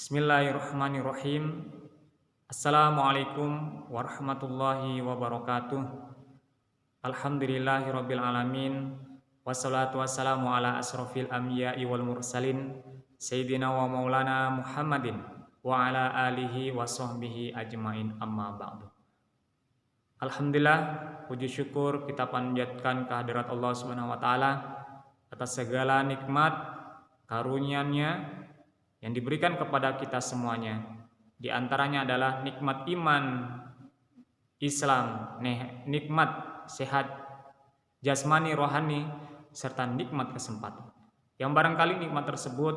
Bismillahirrahmanirrahim. Assalamualaikum warahmatullahi wabarakatuh. Alhamdulillahirabbil alamin. Wassalatu wassalamu ala asrofil anbiya'i wal mursalin sayyidina wa maulana Muhammadin wa ala alihi wa sahbihi ajmain, amma ba'du. Alhamdulillah, puji syukur kita panjatkan kehadirat Allah Subhanahu wa taala atas segala nikmat karunia-Nya yang diberikan kepada kita semuanya. Di antaranya adalah nikmat iman, Islam, nikmat sehat jasmani, rohani, serta nikmat kesempatan. Yang barangkali nikmat tersebut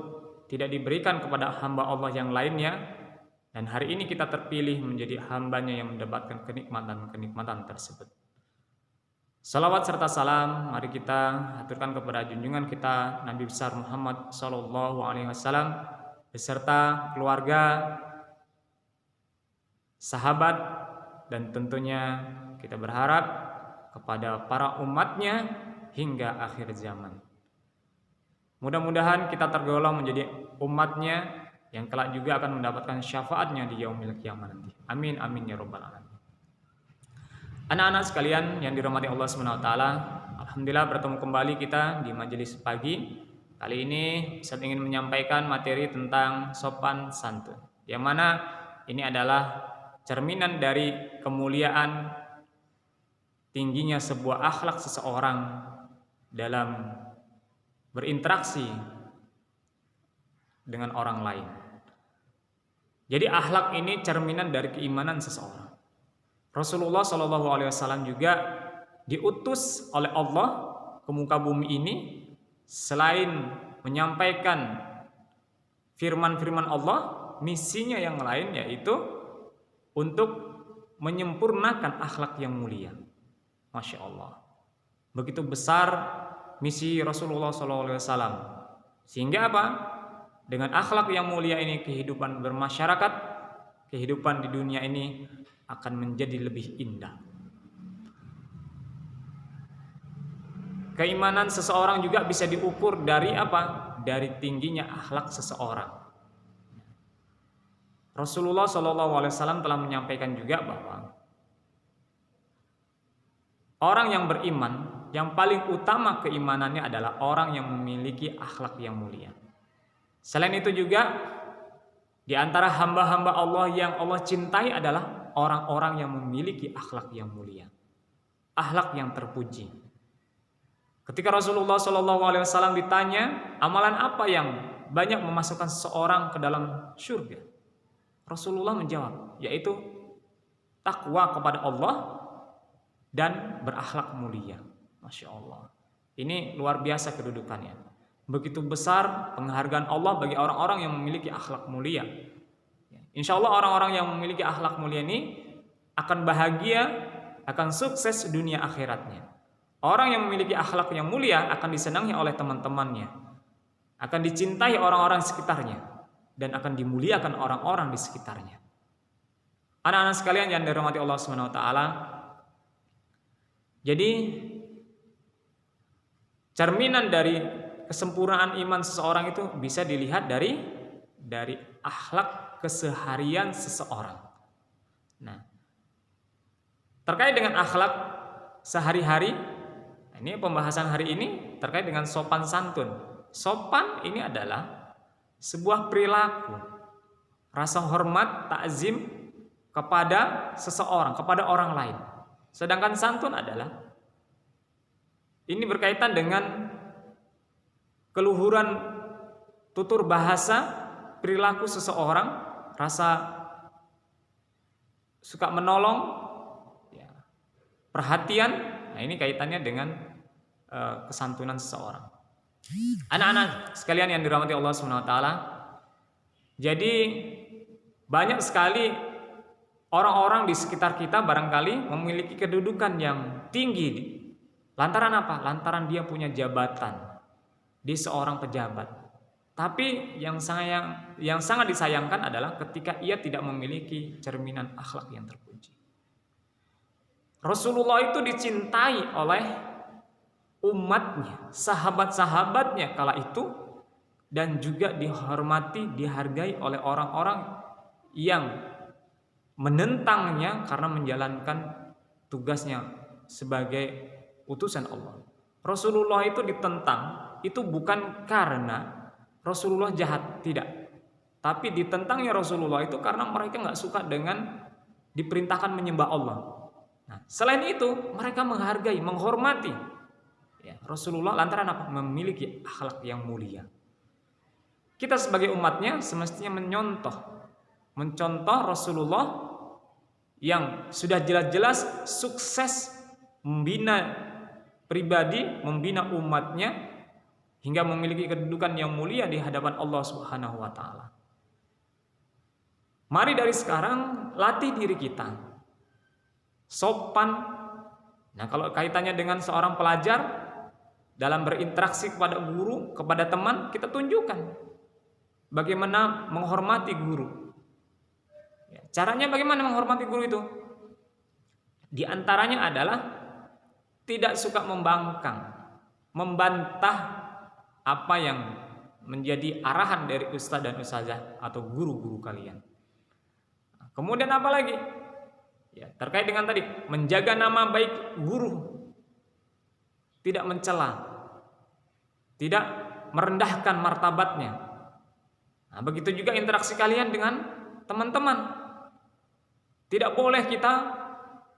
tidak diberikan kepada hamba Allah yang lainnya, dan hari ini kita terpilih menjadi hambanya yang mendapatkan kenikmatan tersebut. Salawat serta salam mari kita haturkan kepada junjungan kita Nabi besar Muhammad SAW beserta keluarga, sahabat, dan tentunya kita berharap kepada para umatnya hingga akhir zaman. Mudah-mudahan kita tergolong menjadi umatnya yang kelak juga akan mendapatkan syafaatnya di yaumil qiyamah nanti. Amin amin ya rabbal alamin. Anak-anak sekalian yang dirahmati Allah SWT, alhamdulillah bertemu kembali kita di majelis pagi. Kali ini saya ingin menyampaikan materi tentang sopan santun, yang mana ini adalah cerminan dari kemuliaan tingginya sebuah akhlak seseorang dalam berinteraksi dengan orang lain. Jadi akhlak ini cerminan dari keimanan seseorang. Rasulullah SAW juga diutus oleh Allah ke muka bumi ini selain menyampaikan firman-firman Allah, misinya yang lain yaitu untuk menyempurnakan akhlak yang mulia. Masya Allah, begitu besar misi Rasulullah SAW. Sehingga apa? Dengan akhlak yang mulia ini, kehidupan bermasyarakat, kehidupan di dunia ini akan menjadi lebih indah. Keimanan seseorang juga bisa diukur dari apa? Dari tingginya akhlak seseorang. Rasulullah SAW telah menyampaikan juga bahwa orang yang beriman, yang paling utama keimanannya adalah orang yang memiliki akhlak yang mulia. Selain itu juga, di antara hamba-hamba Allah yang Allah cintai adalah orang-orang yang memiliki akhlak yang mulia, akhlak yang terpuji. Ketika Rasulullah SAW ditanya, amalan apa yang banyak memasukkan seseorang ke dalam surga? Rasulullah menjawab, yaitu takwa kepada Allah dan berakhlak mulia. Masya Allah, ini luar biasa kedudukannya. Begitu besar penghargaan Allah bagi orang-orang yang memiliki akhlak mulia. Insya Allah orang-orang yang memiliki akhlak mulia ini akan bahagia, akan sukses dunia akhiratnya. Orang yang memiliki akhlak yang mulia akan disenangi oleh teman-temannya, akan dicintai orang-orang sekitarnya, dan akan dimuliakan orang-orang di sekitarnya. Anak-anak sekalian yang dirahmati Allah SWT, jadi cerminan dari kesempurnaan iman seseorang itu bisa dilihat dari akhlak keseharian seseorang. Nah, terkait dengan akhlak sehari-hari, ini pembahasan hari ini terkait dengan sopan santun. Sopan ini adalah sebuah perilaku, rasa hormat, takzim kepada seseorang, kepada orang lain. Sedangkan santun adalah ini berkaitan dengan keluhuran tutur bahasa, perilaku seseorang, rasa suka menolong, perhatian. Nah, ini kaitannya dengan kesantunan seseorang. Anak-anak sekalian yang dirahmati Allah SWT, jadi banyak sekali orang-orang di sekitar kita barangkali memiliki kedudukan yang tinggi. Lantaran apa? Lantaran dia punya jabatan, dia seorang pejabat. Tapi yang sangat disayangkan adalah ketika ia tidak memiliki cerminan akhlak yang terpuji. Rasulullah itu dicintai oleh umatnya, sahabat-sahabatnya kala itu dan juga dihormati, dihargai oleh orang-orang yang menentangnya karena menjalankan tugasnya sebagai utusan Allah. Rasulullah itu ditentang, itu bukan karena Rasulullah jahat, tidak. Tapi ditentangnya Rasulullah itu karena mereka nggak suka dengan diperintahkan menyembah Allah. Nah, selain itu mereka menghargai, menghormati Rasulullah lantaran apa? Memiliki akhlak yang mulia. Kita sebagai umatnya semestinya mencontoh Rasulullah yang sudah jelas-jelas sukses membina pribadi, membina umatnya hingga memiliki kedudukan yang mulia di hadapan Allah Subhanahu wa taala. Mari dari sekarang latih diri kita sopan. Nah, kalau kaitannya dengan seorang pelajar dalam berinteraksi kepada guru, kepada teman, kita tunjukkan bagaimana menghormati guru. Caranya bagaimana menghormati guru itu? Di antaranya adalah tidak suka membangkang, membantah apa yang menjadi arahan dari ustadz dan ustazah atau guru-guru kalian. Kemudian apa lagi? Terkait dengan tadi, menjaga nama baik guru. Tidak mencela, tidak merendahkan martabatnya. Nah, begitu juga interaksi kalian dengan teman-teman. Tidak boleh kita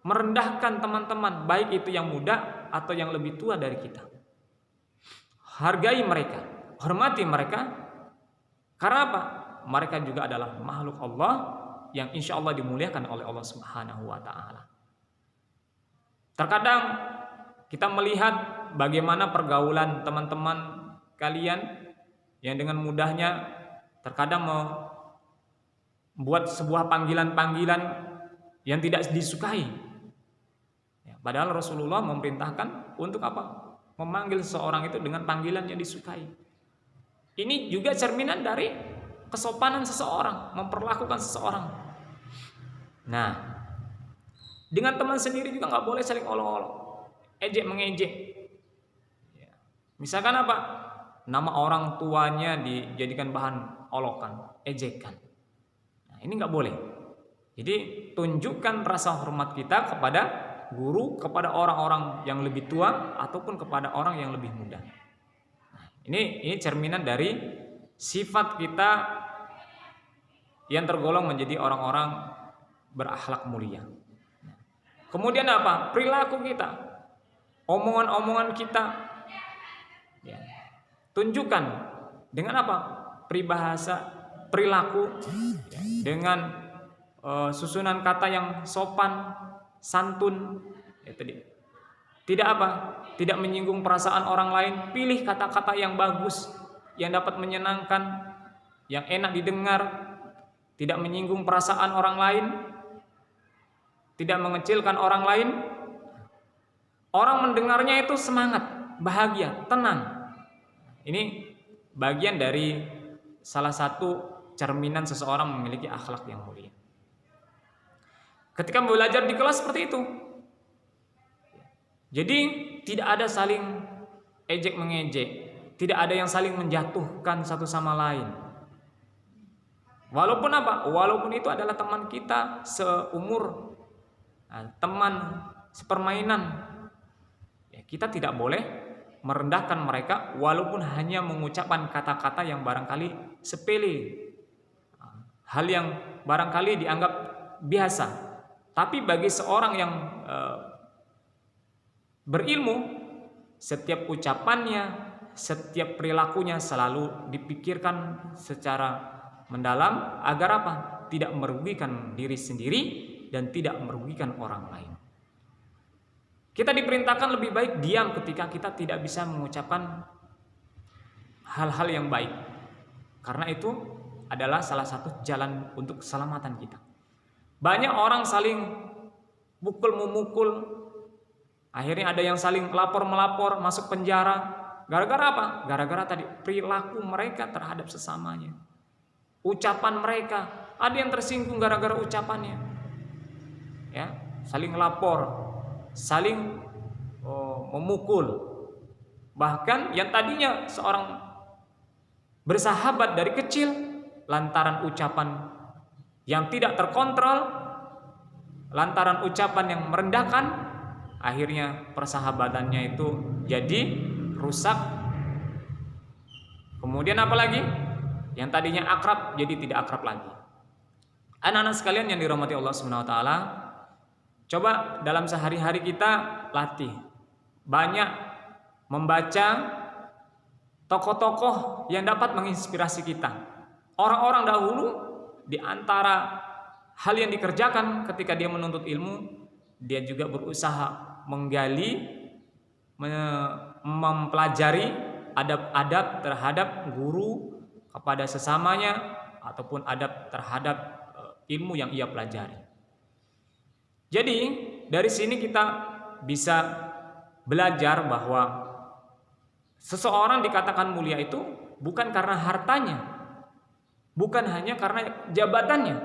merendahkan teman-teman, baik itu yang muda atau yang lebih tua dari kita. Hargai mereka, hormati mereka. Karena apa? Mereka juga adalah makhluk Allah yang insya Allah dimuliakan oleh Allah Subhanahu wa taala. Terkadang kita melihat bagaimana pergaulan teman-teman kalian yang dengan mudahnya terkadang membuat sebuah panggilan-panggilan yang tidak disukai. Padahal Rasulullah memerintahkan untuk apa? Memanggil seseorang itu dengan panggilan yang disukai. Ini juga cerminan dari kesopanan seseorang, memperlakukan seseorang. Nah, dengan teman sendiri juga nggak boleh saling olok-olok, ejek mengejek. Misalkan apa? Nama orang tuanya dijadikan bahan olokan, ejekan. Nah, ini nggak boleh. Jadi tunjukkan rasa hormat kita kepada guru, kepada orang-orang yang lebih tua ataupun kepada orang yang lebih muda. Nah, ini cerminan dari sifat kita yang tergolong menjadi orang-orang berakhlak mulia. Kemudian apa? Perilaku kita, omongan-omongan kita, tunjukkan dengan apa? Peribahasa, perilaku, dengan susunan kata yang sopan, santun, tadi. Tidak apa? Tidak menyinggung perasaan orang lain. Pilih kata-kata yang bagus, yang dapat menyenangkan, yang enak didengar, tidak menyinggung perasaan orang lain, tidak mengecilkan orang lain. Orang mendengarnya itu semangat, bahagia, tenang. Ini bagian dari salah satu cerminan seseorang memiliki akhlak yang mulia. Ketika belajar di kelas seperti itu. Jadi tidak ada saling ejek mengejek, tidak ada yang saling menjatuhkan satu sama lain. Walaupun apa? Walaupun itu adalah teman kita seumur, teman sepermainan, kita tidak boleh merendahkan mereka walaupun hanya mengucapkan kata-kata yang barangkali sepele, hal yang barangkali dianggap biasa. Tapi bagi seorang yang berilmu, setiap ucapannya, setiap perilakunya selalu dipikirkan secara mendalam agar apa? Tidak merugikan diri sendiri dan tidak merugikan orang lain. Kita diperintahkan lebih baik diam ketika kita tidak bisa mengucapkan hal-hal yang baik. Karena itu adalah salah satu jalan untuk keselamatan kita. Banyak orang saling mukul-memukul, akhirnya ada yang saling lapor-melapor, masuk penjara. Gara-gara apa? Gara-gara tadi perilaku mereka terhadap sesamanya. Ucapan mereka, ada yang tersinggung gara-gara ucapannya. Saling lapor, saling memukul. Bahkan yang tadinya seorang bersahabat dari kecil lantaran ucapan yang tidak terkontrol, lantaran ucapan yang merendahkan, akhirnya persahabatannya itu jadi rusak. Kemudian apalagi? Yang tadinya akrab jadi tidak akrab lagi. Anak-anak sekalian yang dirahmati Allah Subhanahu wa taala, coba dalam sehari-hari kita latih banyak membaca tokoh-tokoh yang dapat menginspirasi kita. Orang-orang dahulu di antara hal yang dikerjakan ketika dia menuntut ilmu, dia juga berusaha menggali, mempelajari adab-adab terhadap guru kepada sesamanya ataupun adab terhadap ilmu yang ia pelajari. Jadi dari sini kita bisa belajar bahwa seseorang dikatakan mulia itu bukan karena hartanya, bukan hanya karena jabatannya,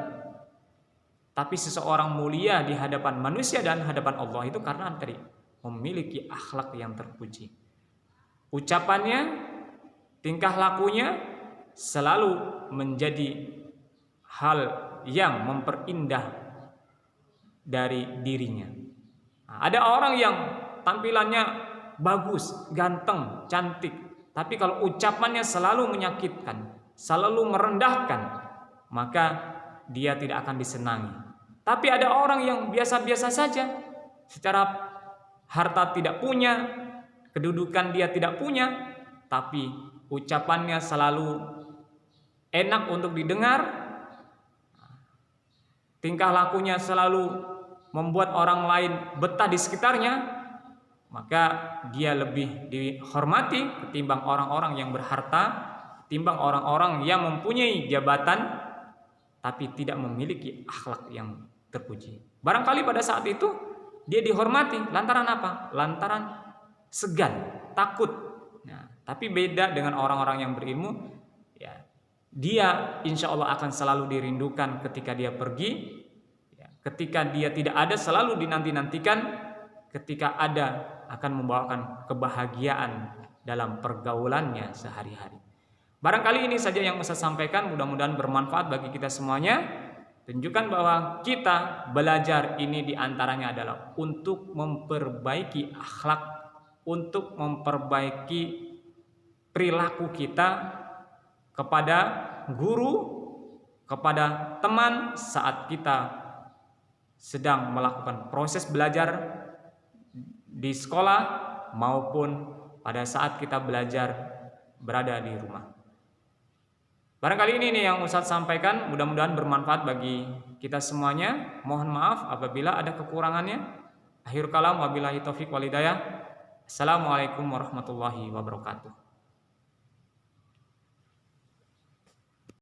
tapi seseorang mulia di hadapan manusia dan hadapan Allah itu karena tadi memiliki akhlak yang terpuji. Ucapannya, tingkah lakunya selalu menjadi hal yang memperindah dari dirinya. Nah, ada orang yang tampilannya bagus, ganteng, cantik, tapi kalau ucapannya selalu menyakitkan, selalu merendahkan, maka dia tidak akan disenangi. Tapi ada orang yang biasa-biasa saja, secara harta tidak punya, kedudukan dia tidak punya, tapi ucapannya selalu enak untuk didengar, tingkah lakunya selalu membuat orang lain betah di sekitarnya, maka dia lebih dihormati ketimbang orang-orang yang berharta, ketimbang orang-orang yang mempunyai jabatan tapi tidak memiliki akhlak yang terpuji. Barangkali pada saat itu dia dihormati lantaran apa? Lantaran segan, takut. Nah, tapi beda dengan orang-orang yang berilmu, ya, dia insya Allah akan selalu dirindukan ketika dia pergi, ya, ketika dia tidak ada selalu dinanti-nantikan, ketika ada akan membawakan kebahagiaan dalam pergaulannya sehari-hari. Barangkali ini saja yang saya sampaikan, mudah-mudahan bermanfaat bagi kita semuanya. Tunjukkan bahwa kita belajar ini diantaranya adalah untuk memperbaiki akhlak, untuk memperbaiki perilaku kita kepada guru, kepada teman saat kita sedang melakukan proses belajar di sekolah maupun pada saat kita belajar berada di rumah. Barangkali ini yang Ustadz sampaikan, mudah-mudahan bermanfaat bagi kita semuanya. Mohon maaf apabila ada kekurangannya. Akhir kalam, wabillahi taufiq wal hidayah. Assalamualaikum warahmatullahi wabarakatuh.